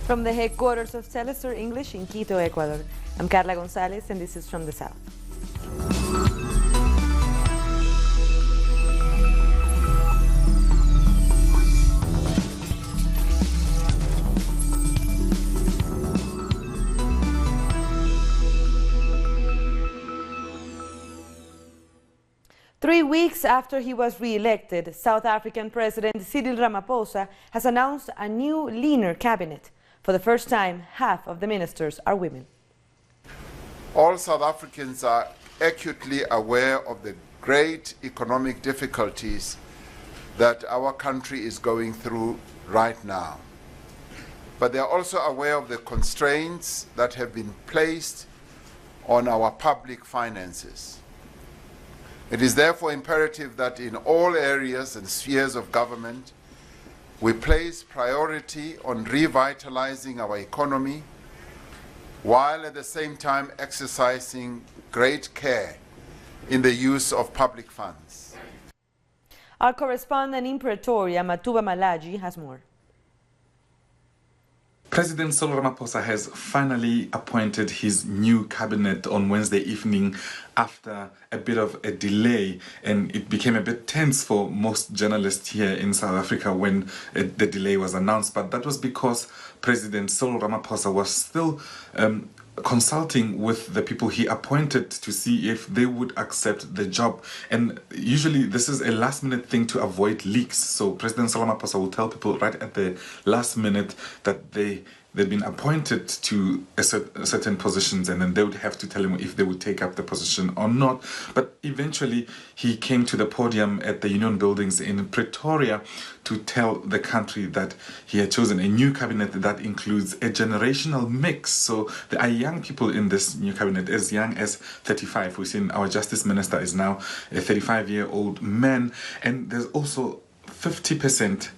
From the headquarters of Celestor English in Quito, Ecuador, I'm Carla Gonzalez, and this is From the South. 3 weeks after he was re-elected, South African President Cyril Ramaphosa has announced a new, leaner cabinet. For the first time, half of the ministers are women. All South Africans are acutely aware of the great economic difficulties that our country is going through right now. But they are also aware of the constraints that have been placed on our public finances. It is therefore imperative that in all areas and spheres of government, we place priority on revitalizing our economy, while at the same time exercising great care in the use of public funds. Our correspondent in Pretoria, Matuba Malaji, has more. President Cyril Ramaphosa has finally appointed his new cabinet on Wednesday evening after a bit of a delay, and it became a bit tense for most journalists here in South Africa when the delay was announced. But that was because President Cyril Ramaphosa was still consulting with the people he appointed to see if they would accept the job. And usually this is a last minute thing to avoid leaks. So President Cyril Ramaphosa will tell people right at the last minute that they've been appointed to certain positions, and then they would have to tell him if they would take up the position or not. But eventually he came to the podium at the Union Buildings in Pretoria to tell the country that he had chosen a new cabinet that includes a generational mix. So there are young people in this new cabinet, as young as 35. We've seen our Justice Minister is now a 35-year-old man, and there's also 50%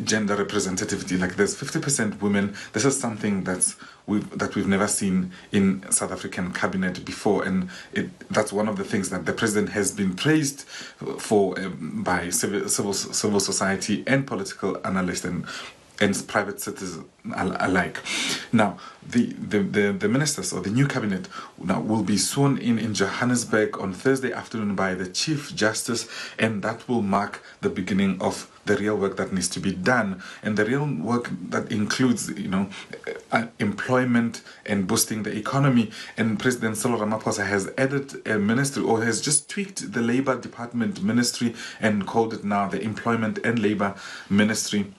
gender representativity. Like there's 50% women. This is something that we've never seen in South African cabinet before, and that's one of the things that the president has been praised for by civil society and political analysts and private citizens alike. Now, the ministers or the new cabinet now will be sworn in Johannesburg on Thursday afternoon by the Chief Justice, and that will mark the beginning of the real work that needs to be done, and the real work that includes, employment and boosting the economy. And President Cyril Ramaphosa has added a ministry, or has just tweaked the Labour Department ministry and called it now the Employment and Labour Ministry,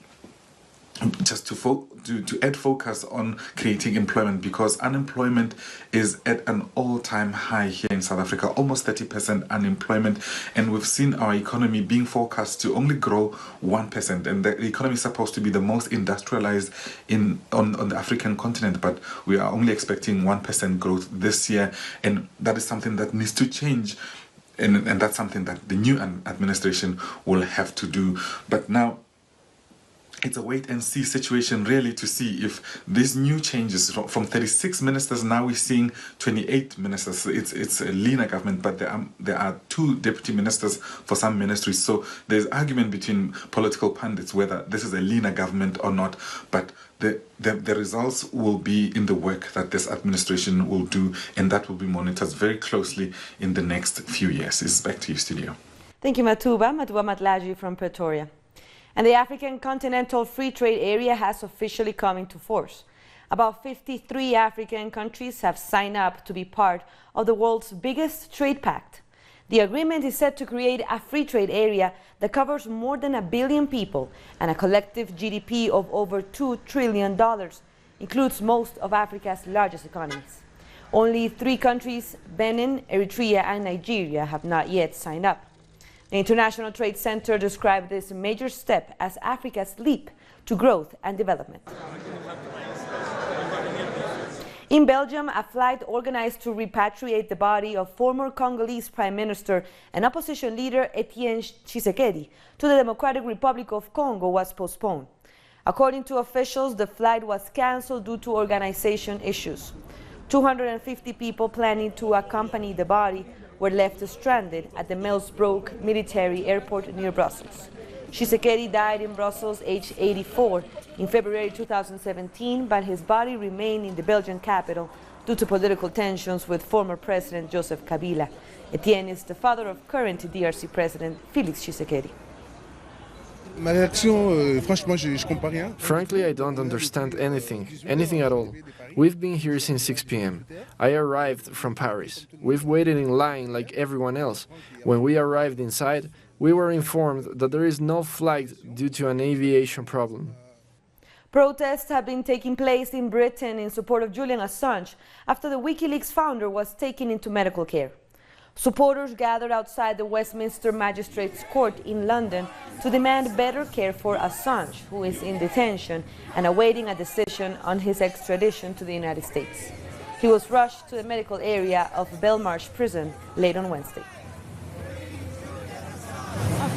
just to add focus on creating employment, because unemployment is at an all-time high here in South Africa, almost 30% unemployment, and we've seen our economy being forecast to only grow 1%, and the economy is supposed to be the most industrialized on the African continent, but we are only expecting 1% growth this year, and that is something that needs to change, and that's something that the new administration will have to do. But now it's a wait-and-see situation, really, to see if these new changes from 36 ministers, now we're seeing 28 ministers. It's a leaner government, but there are 2 deputy ministers for some ministries. So there's argument between political pundits whether this is a leaner government or not. But the results will be in the work that this administration will do, and that will be monitored very closely in the next few years. It's back to you, studio. Thank you, Matuba Matlaji from Pretoria. And the African Continental Free Trade Area has officially come into force. About 53 African countries have signed up to be part of the world's biggest trade pact. The agreement is set to create a free trade area that covers more than 1 billion people and a collective GDP of over $2 trillion, includes most of Africa's largest economies. Only 3 countries, Benin, Eritrea, and Nigeria, have not yet signed up. The International Trade Center described this major step as Africa's leap to growth and development. In Belgium, a flight organized to repatriate the body of former Congolese Prime Minister and opposition leader Etienne Tshisekedi to the Democratic Republic of Congo was postponed. According to officials, the flight was cancelled due to organization issues. 250 people planning to accompany the body were left stranded at the Melsbroek military airport near Brussels. Tshisekedi died in Brussels, aged 84. in February 2017, but his body remained in the Belgian capital due to political tensions with former President Joseph Kabila. Etienne is the father of current DRC President Félix Tshisekedi. Frankly, I don't understand anything at all. We've been here since 6 p.m. I arrived from Paris. We've waited in line like everyone else. When we arrived inside, we were informed that there is no flight due to an aviation problem. Protests have been taking place in Britain in support of Julian Assange after the Wikileaks founder was taken into medical care. Supporters gathered outside the Westminster Magistrates' Court in London to demand better care for Assange, who is in detention and awaiting a decision on his extradition to the United States. He was rushed to the medical area of Belmarsh prison late on Wednesday.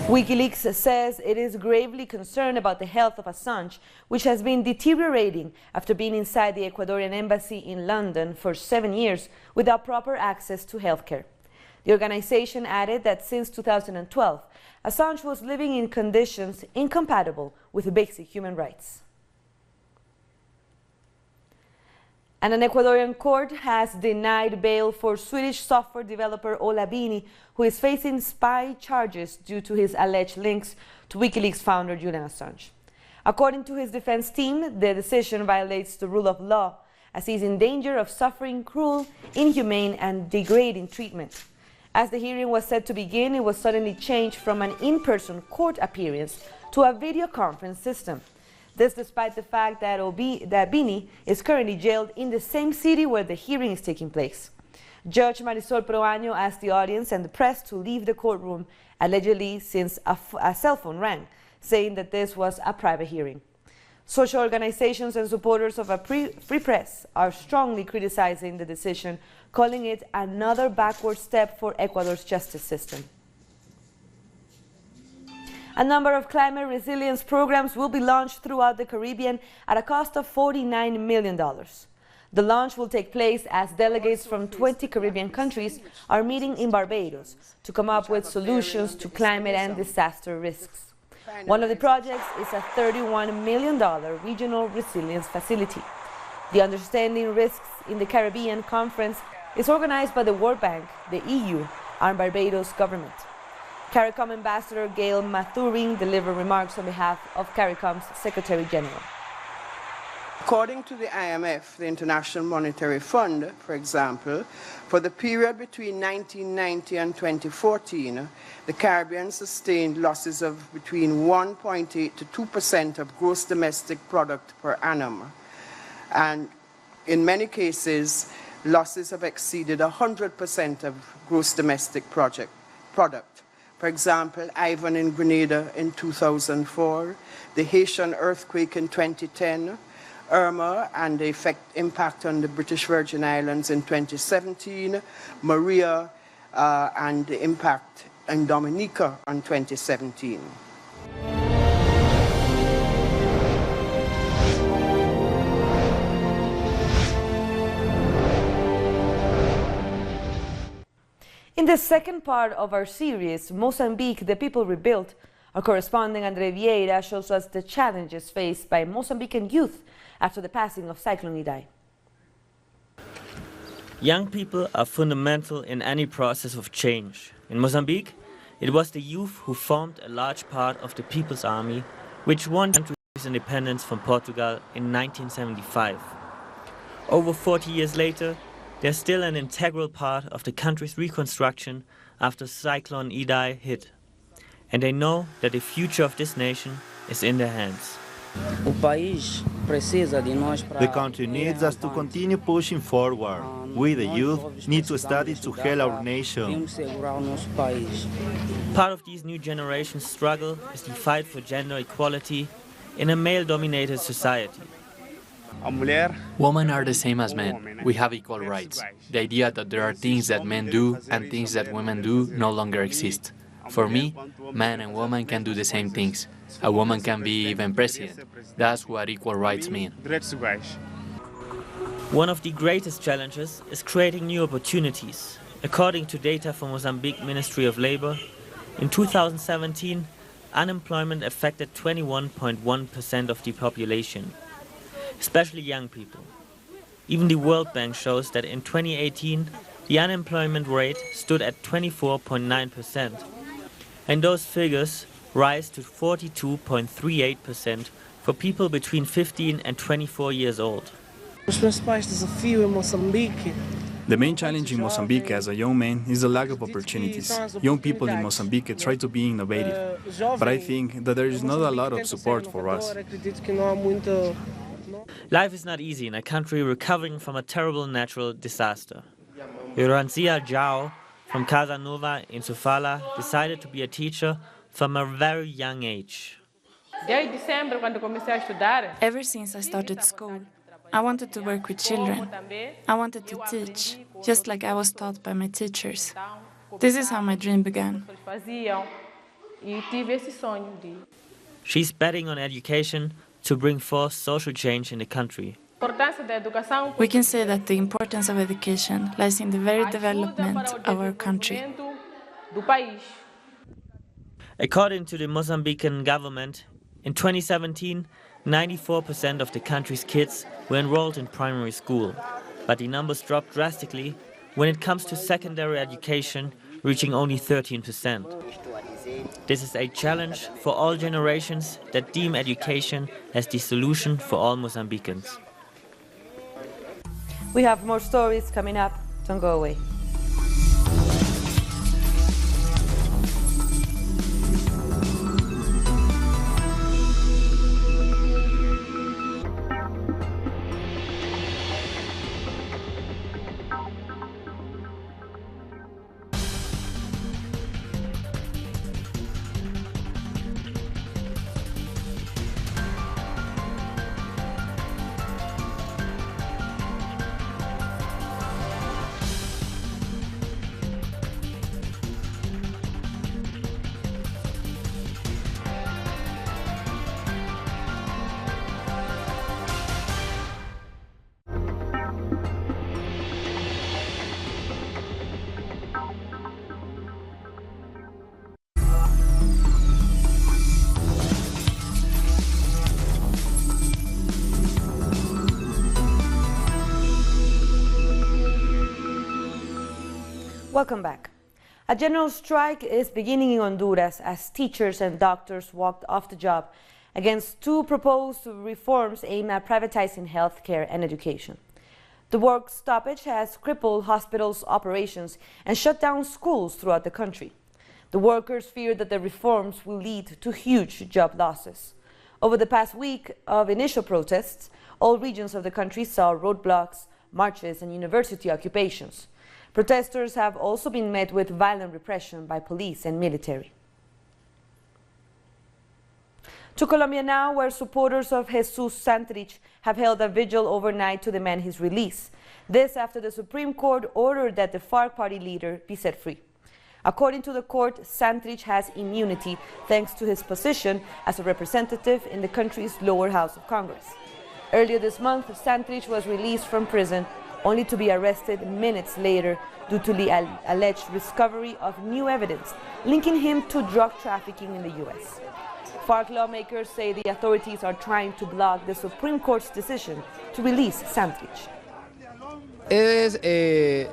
Wikileaks says it is gravely concerned about the health of Assange, which has been deteriorating after being inside the Ecuadorian embassy in London for 7 years without proper access to health care. The organization added that since 2012, Assange was living in conditions incompatible with basic human rights. And an Ecuadorian court has denied bail for Swedish software developer Ola Bini, who is facing spy charges due to his alleged links to Wikileaks founder Julian Assange. According to his defense team, the decision violates the rule of law, as he is in danger of suffering cruel, inhumane and degrading treatment. As the hearing was set to begin, it was suddenly changed from an in-person court appearance to a video conference system. This despite the fact that Bini is currently jailed in the same city where the hearing is taking place. Judge Marisol Proaño asked the audience and the press to leave the courtroom, allegedly since a cell phone rang, saying that this was a private hearing. Social organizations and supporters of a free press are strongly criticizing the decision, calling it another backward step for Ecuador's justice system. A number of climate resilience programs will be launched throughout the Caribbean at a cost of $49 million. The launch will take place as delegates from 20 Caribbean countries are meeting in Barbados to come up with solutions to climate and disaster risks. One of the projects is a $31 million regional resilience facility. The Understanding Risks in the Caribbean conference is organized by the World Bank, the EU, and Barbados government. CARICOM Ambassador Gail Mathurin delivered remarks on behalf of CARICOM's Secretary General. According to the IMF, the International Monetary Fund, for example, for the period between 1990 and 2014, the Caribbean sustained losses of between 1.8 to 2% of gross domestic product per annum. And in many cases, losses have exceeded 100% of gross domestic product. For example, Ivan in Grenada in 2004, the Haitian earthquake in 2010, Irma and the impact on the British Virgin Islands in 2017, Maria and the impact in Dominica in 2017. In the second part of our series, Mozambique, the People Rebuilt, our correspondent Andre Vieira shows us the challenges faced by Mozambican youth after the passing of Cyclone Idai. Young people are fundamental in any process of change. In Mozambique, it was the youth who formed a large part of the People's Army, which won its independence from Portugal in 1975. Over 40 years later, they're still an integral part of the country's reconstruction after Cyclone Idai hit. And they know that the future of this nation is in their hands. The country needs us to continue pushing forward. We, the youth, need to study to help our nation. Part of these new generations' struggle is the fight for gender equality in a male-dominated society. Women are the same as men. We have equal rights. The idea that there are things that men do and things that women do no longer exist. For me, man and woman can do the same things. A woman can be even president. That's what equal rights mean. One of the greatest challenges is creating new opportunities. According to data from Mozambique Ministry of Labor, in 2017, unemployment affected 21.1% of the population, especially young people. Even the World Bank shows that in 2018, the unemployment rate stood at 24.9%, and those figures rise to 42.38% for people between 15 and 24 years old. The main challenge in Mozambique as a young man is the lack of opportunities. Young people in Mozambique try to be innovative, but I think that there is not a lot of support for us. Life is not easy in a country recovering from a terrible natural disaster. Yorancia Jao from Casa Nova in Sofala decided to be a teacher from a very young age. Ever since I started school, I wanted to work with children. I wanted to teach, just like I was taught by my teachers. This is how my dream began. She's betting on education to bring forth social change in the country. We can say that the importance of education lies in the very development of our country. According to the Mozambican government, in 2017, 94% of the country's kids were enrolled in primary school, but the numbers dropped drastically when it comes to secondary education, reaching only 13%. This is a challenge for all generations that deem education as the solution for all Mozambicans. We have more stories coming up. Don't go away. Welcome back. A general strike is beginning in Honduras as teachers and doctors walked off the job against two proposed reforms aimed at privatizing healthcare and education. The work stoppage has crippled hospitals' operations and shut down schools throughout the country. The workers fear that the reforms will lead to huge job losses. Over the past week of initial protests, all regions of the country saw roadblocks, marches, and university occupations. Protesters have also been met with violent repression by police and military. To Colombia now, where supporters of Jesus Santrich have held a vigil overnight to demand his release. This after the Supreme Court ordered that the FARC party leader be set free. According to the court, Santrich has immunity thanks to his position as a representative in the country's lower house of Congress. Earlier this month, Santrich was released from prison only to be arrested minutes later due to the alleged discovery of new evidence linking him to drug trafficking in the U.S. FARC lawmakers say the authorities are trying to block the Supreme Court's decision to release Santrich. It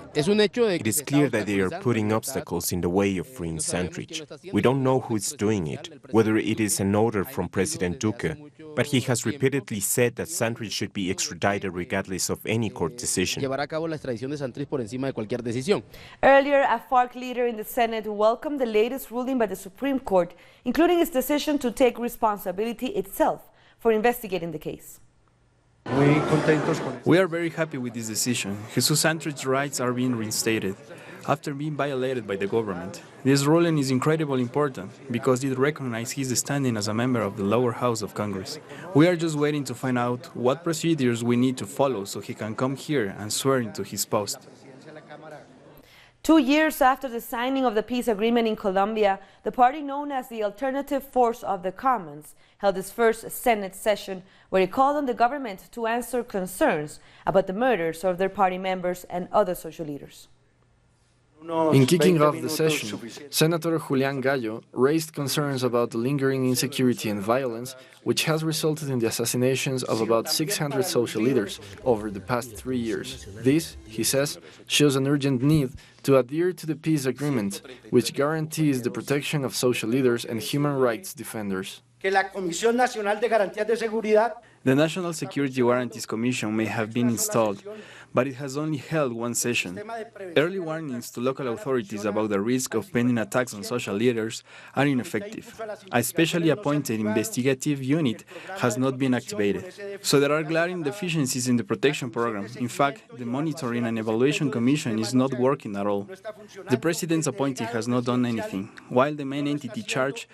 is clear that they are putting obstacles in the way of freeing Santrich. We don't know who is doing it, whether it is an order from President Duque, but he has repeatedly said that Santrich should be extradited regardless of any court decision. Earlier, a FARC leader in the Senate welcomed the latest ruling by the Supreme Court, including its decision to take responsibility itself for investigating the case. We are very happy with this decision. Jesus Santrich's rights are being reinstated after being violated by the government. This ruling is incredibly important because it recognizes his standing as a member of the lower house of Congress. We are just waiting to find out what procedures we need to follow so he can come here and swear into his post. 2 years after the signing of the peace agreement in Colombia, the party known as the Alternative Force of the Commons held its first Senate session where it called on the government to answer concerns about the murders of their party members and other social leaders. In kicking off the session, Senator Julian Gallo raised concerns about the lingering insecurity and violence, which has resulted in the assassinations of about 600 social leaders over the past 3 years. This, he says, shows an urgent need to adhere to the peace agreement, which guarantees the protection of social leaders and human rights defenders. The National Security Guarantees Commission may have been installed, but it has only held one session. Early warnings to local authorities about the risk of pending attacks on social leaders are ineffective. A specially appointed investigative unit has not been activated. So there are glaring deficiencies in the protection program. In fact, the Monitoring and Evaluation Commission is not working at all. The President's appointee has not done anything, while the main entity charged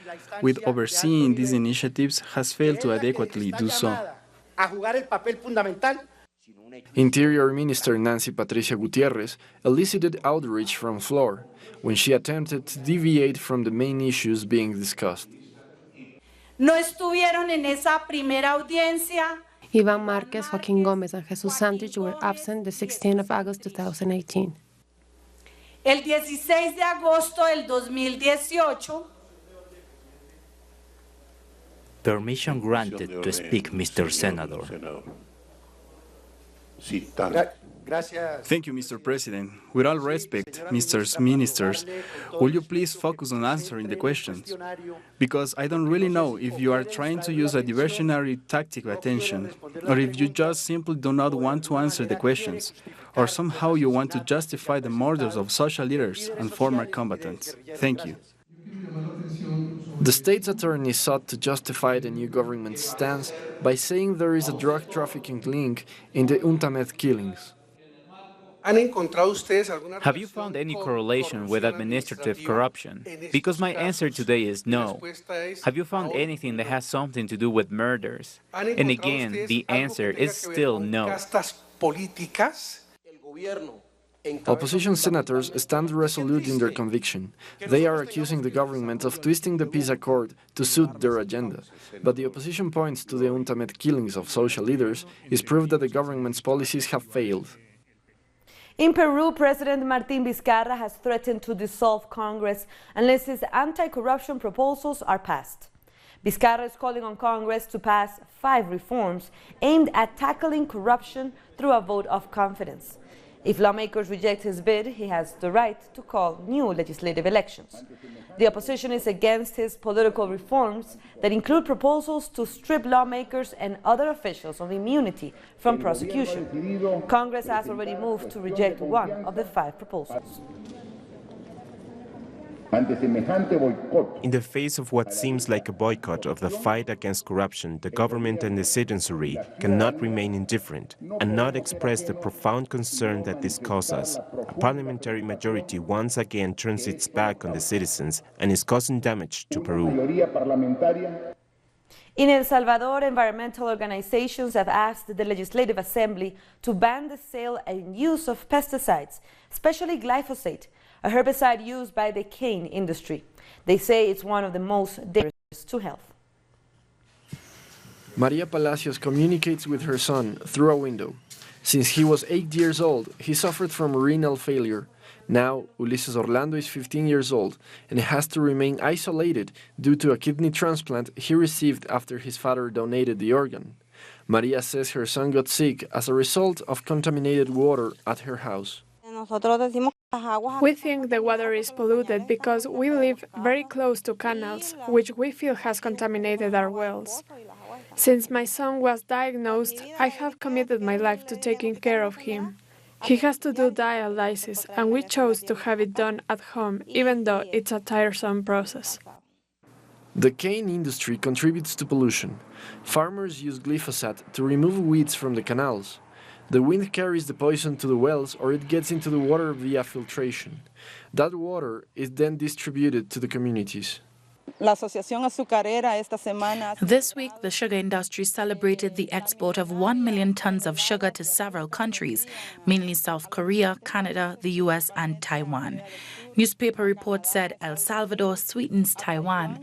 with overseeing these initiatives has failed to adequately do so. Interior Minister Nancy Patricia Gutierrez elicited outrage from floor when she attempted to deviate from the main issues being discussed. No estuvieron en esa primera audiencia. Iván Márquez, Joaquín Gómez, and Jesus Santos were absent the 16th of August 2018. El 16 de agosto del 2018. Permission granted to speak, Mr. Senator. Thank you, Mr. President. With all respect, Mr. Ministers, will you please focus on answering the questions? Because I don't really know if you are trying to use a diversionary tactic of attention, or if you just simply do not want to answer the questions, or somehow you want to justify the murders of social leaders and former combatants. Thank you. The state's attorney sought to justify the new government's stance by saying there is a drug trafficking link in the Untitled killings. Have you found any correlation with administrative corruption? Because my answer today is no. Have you found anything that has something to do with murders? And again, the answer is still no. Opposition senators stand resolute in their conviction. They are accusing the government of twisting the peace accord to suit their agenda. But the opposition points to the Untitled killings of social leaders is proof that the government's policies have failed. In Peru, President Martín Vizcarra has threatened to dissolve Congress unless his anti-corruption proposals are passed. Vizcarra is calling on Congress to pass 5 reforms aimed at tackling corruption through a vote of confidence. If lawmakers reject his bid, he has the right to call new legislative elections. The opposition is against his political reforms that include proposals to strip lawmakers and other officials of immunity from prosecution. Congress has already moved to reject one of the 5 proposals. In the face of what seems like a boycott of the fight against corruption, the government and the citizenry cannot remain indifferent and not express the profound concern that this causes. A parliamentary majority once again turns its back on the citizens and is causing damage to Peru. In El Salvador, environmental organizations have asked the Legislative Assembly to ban the sale and use of pesticides, especially glyphosate, a herbicide used by the cane industry. They say it's one of the most dangerous to health. Maria Palacios communicates with her son through a window. Since he was 8 years old, he suffered from renal failure. Now, Ulises Orlando is 15 years old and has to remain isolated due to a kidney transplant he received after his father donated the organ. Maria says her son got sick as a result of contaminated water at her house. We think the water is polluted because we live very close to canals, which we feel has contaminated our wells. Since my son was diagnosed, I have committed my life to taking care of him. He has to do dialysis, and we chose to have it done at home, even though it's a tiresome process. The cane industry contributes to pollution. Farmers use glyphosate to remove weeds from the canals. The wind carries the poison to the wells or it gets into the water via filtration. That water is then distributed to the communities. This week, the sugar industry celebrated the export of 1 million tons of sugar to several countries, mainly South Korea, Canada, the US, and Taiwan. Newspaper reports said El Salvador sweetens Taiwan.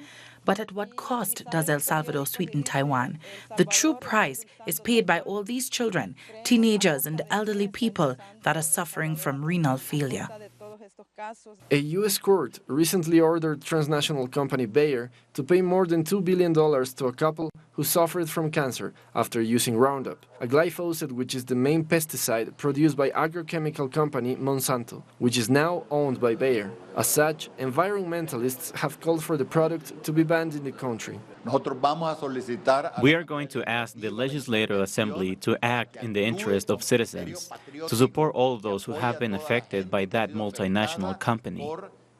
But at what cost does El Salvador sweeten Taiwan? The true price is paid by all these children, teenagers, and elderly people that are suffering from renal failure. A U.S. court recently ordered transnational company Bayer to pay more than $2 billion to a couple who suffered from cancer after using Roundup, a glyphosate which is the main pesticide produced by agrochemical company Monsanto, which is now owned by Bayer. As such, environmentalists have called for the product to be banned in the country. We are going to ask the Legislative Assembly to act in the interest of citizens, to support all of those who have been affected by that multinational company.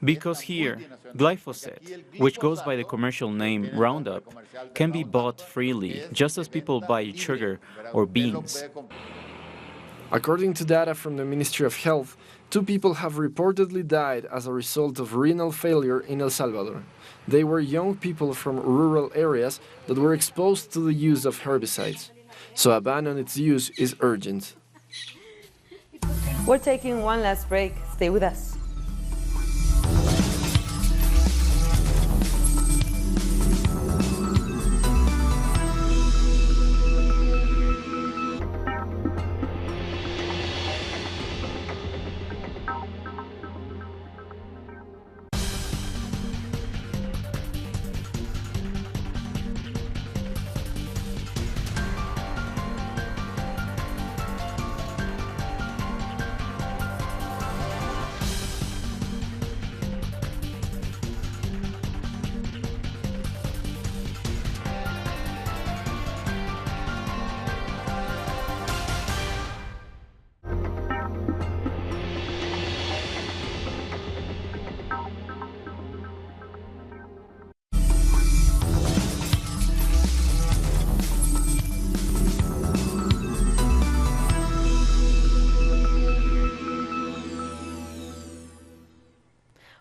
Because here, glyphosate, which goes by the commercial name Roundup, can be bought freely, just as people buy sugar or beans. According to data from the Ministry of Health, 2 people have reportedly died as a result of renal failure in El Salvador. They were young people from rural areas that were exposed to the use of herbicides. So a ban on its use is urgent. We're taking one last break. Stay with us.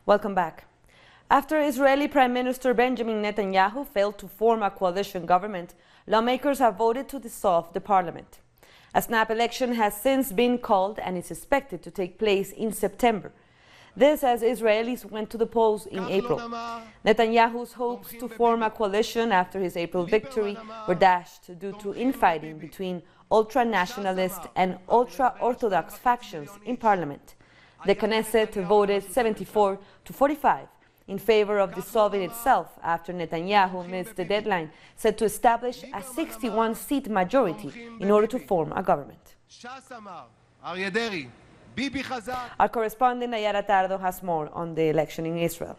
Welcome back. After Israeli Prime Minister Benjamin Netanyahu failed to form a coalition government, lawmakers have voted to dissolve the parliament. A snap election has since been called and is expected to take place in September. This as Israelis went to the polls in April. Netanyahu's hopes to form a coalition after his April victory were dashed due to infighting between ultra-nationalist and ultra-Orthodox factions in parliament. The Knesset voted 74 to 45 in favor of dissolving itself after Netanyahu missed the deadline set to establish a 61-seat majority in order to form a government. Our correspondent Nayara Tardo has more on the election in Israel.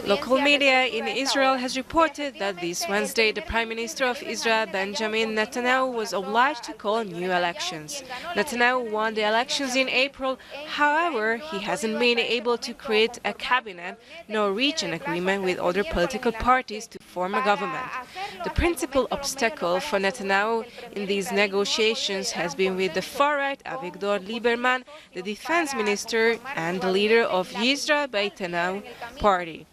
Local media in Israel has reported that this Wednesday the Prime Minister of Israel, Benjamin Netanyahu, was obliged to call new elections. Netanyahu won the elections in April, however, he hasn't been able to create a cabinet nor reach an agreement with other political parties to form a government. The principal obstacle for Netanyahu in these negotiations has been with the far-right Avigdor Lieberman, the defense minister and the leader of Yisrael Beitenu party.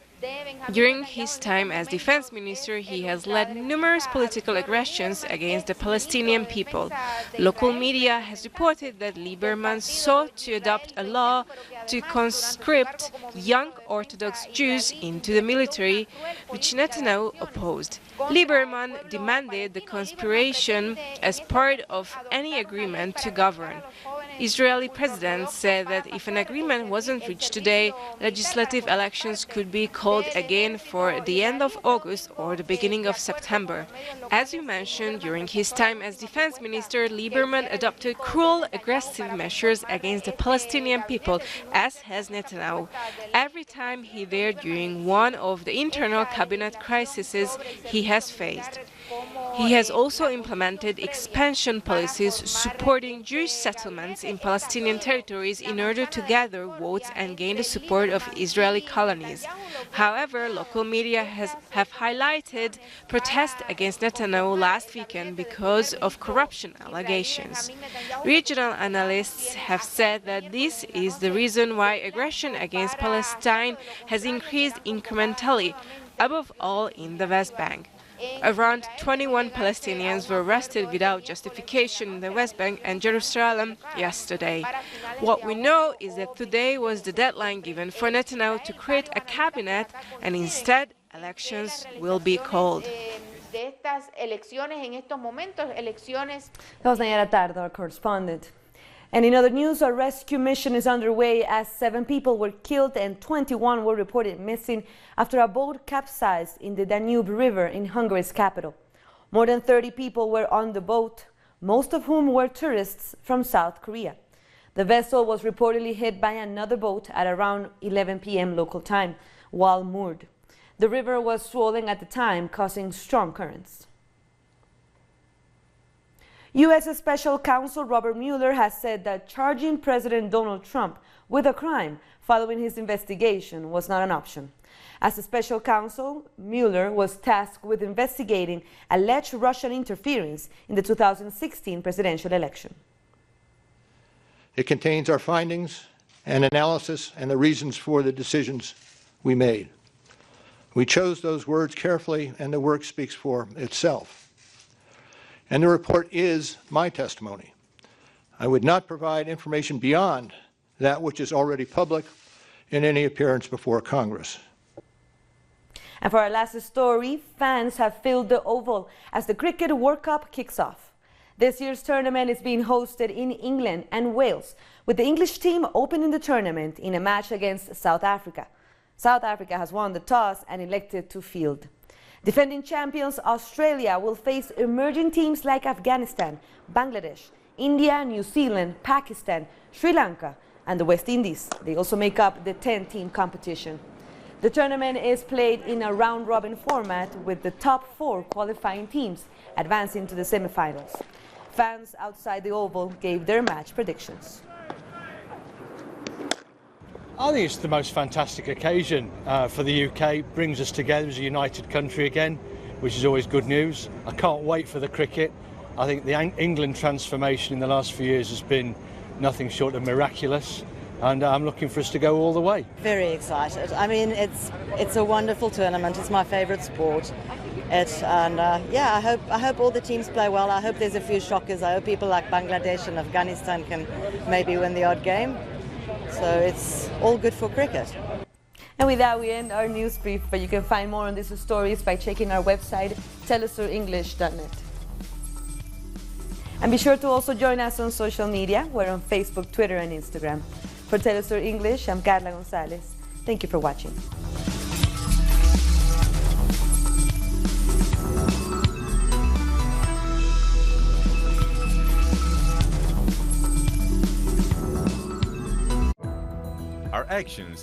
During his time as defense minister, he has led numerous political aggressions against the Palestinian people. Local media has reported that Lieberman sought to adopt a law to conscript young Orthodox Jews into the military, which Netanyahu opposed. Lieberman demanded the conscription as part of any agreement to govern. Israeli president said that if an agreement wasn't reached today, legislative elections could be called again for the end of August or the beginning of September. As you mentioned, during his time as defense minister, Lieberman adopted cruel, aggressive measures against the Palestinian people, as has Netanyahu. Every time he dared during one of the internal cabinet crises he has faced. He has also implemented expansion policies supporting Jewish settlements in Palestinian territories in order to gather votes and gain the support of Israeli colonies. However, local media have highlighted protests against Netanyahu last weekend because of corruption allegations. Regional analysts have said that this is the reason why aggression against Palestine has increased incrementally, above all in the West Bank. Around 21 Palestinians were arrested without justification in the West Bank and Jerusalem yesterday. What we know is that today was the deadline given for Netanyahu to create a cabinet, and instead elections will be called. That was Nayara Tardo, our correspondent. And in other news, a rescue mission is underway as 7 people were killed and 21 were reported missing after a boat capsized in the Danube River in Hungary's capital. More than 30 people were on the boat, most of whom were tourists from South Korea. The vessel was reportedly hit by another boat at around 11 p.m. local time while moored. The river was swollen at the time, causing strong currents. U.S. Special Counsel Robert Mueller has said that charging President Donald Trump with a crime following his investigation was not an option. As a special counsel, Mueller was tasked with investigating alleged Russian interference in the 2016 presidential election. It contains our findings and analysis and the reasons for the decisions we made. We chose those words carefully, and the work speaks for itself. And the report is my testimony. I would not provide information beyond that which is already public in any appearance before Congress. And for our last story, fans have filled the Oval as the Cricket World Cup kicks off. This year's tournament is being hosted in England and Wales, with the English team opening the tournament in a match against South Africa. South Africa has won the toss and elected to field. Defending champions Australia will face emerging teams like Afghanistan, Bangladesh, India, New Zealand, Pakistan, Sri Lanka and the West Indies. They also make up the 10-team competition. The tournament is played in a round-robin format with the top 4 qualifying teams advancing to the semifinals. Fans outside the Oval gave their match predictions. I think it's the most fantastic occasion for the UK. Brings us together as a united country again, which is always good news. I can't wait for the cricket. I think the England transformation in the last few years has been nothing short of miraculous, and I'm looking for us to go all the way. Very excited. I mean, it's a wonderful tournament. It's my favourite sport. Yeah, I hope all the teams play well. I hope there's a few shockers. I hope people like Bangladesh and Afghanistan can maybe win the odd game. So it's all good for cricket. And with that, we end our news brief, but you can find more on these stories by checking our website, telesurenglish.net. And be sure to also join us on social media. We're on Facebook, Twitter, and Instagram. For Telesur English, I'm Carla Gonzalez. Thank you for watching. Our actions